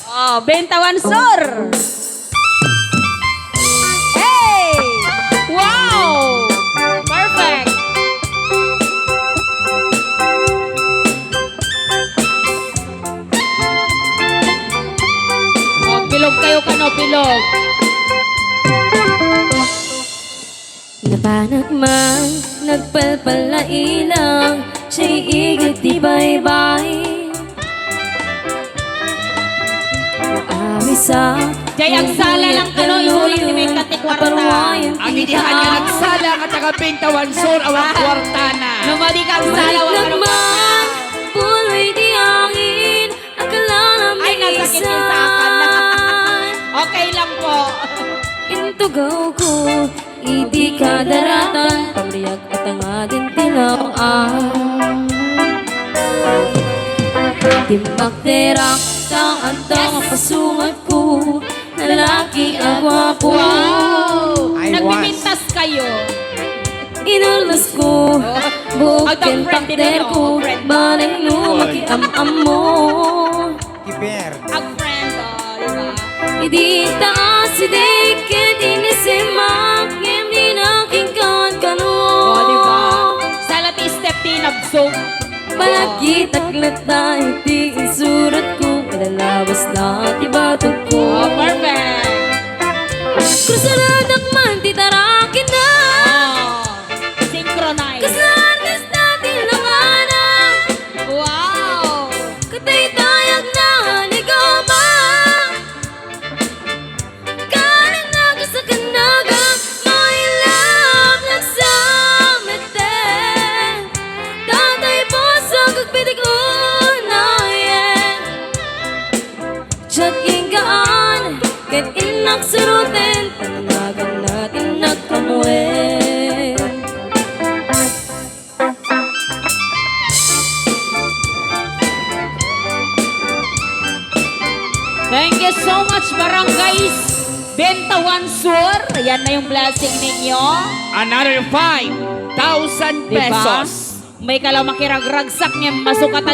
Oh, Bentawan Sur. Hey! Wow! Perfect. Oh, pilog kayo kano, pilog. Nabanag man, nagpalpalailang, siya'y igit di bye-bye. Sa Jay, ang sala ng kano, ihuling ni may katikwarta. Ang inihan nga nagsala at taga Bentawan Sur, awang kwartana. Numadi kang sala, wala ka man, puloy di hangin, akala na ay, nasakit yun sa akin. Okay lang po. Intugaw ko, hindi ka daratan, pamriyag at ang adin tinawaan. Timbak terak, ang pasungat ko, lalaki agwapo. Wow! Nagpipintas kayo. Inulas ko, bukin pakder ko, banay lumaki am mo. Kiper. Ang friend, diba? Hindi taas, hindi kinisimak, hindi nakingkan ka no. Diba? Salati step tinabsog. Balakit aklat na hindi isurat ko, malalabas na tibatog ko. Oh, perfect. Krusaladak man, titarakin na. Oh, synchronize. Kasargas natin lang anak. Wow! Katay-tayag na ligaw ba? Kanin na ka sa kanaga, my love nagsameten. Tatay po sa kagpitik unayan. Tiyag ingaan, kahit inak suruten, pananagan natin nagkamuin. Thank you so much, Barangays Bentawan Sur. Yan na yung blessing ninyo. Another 5,000 Diba? pesos. May kalaw makiragragsak niya masukatan.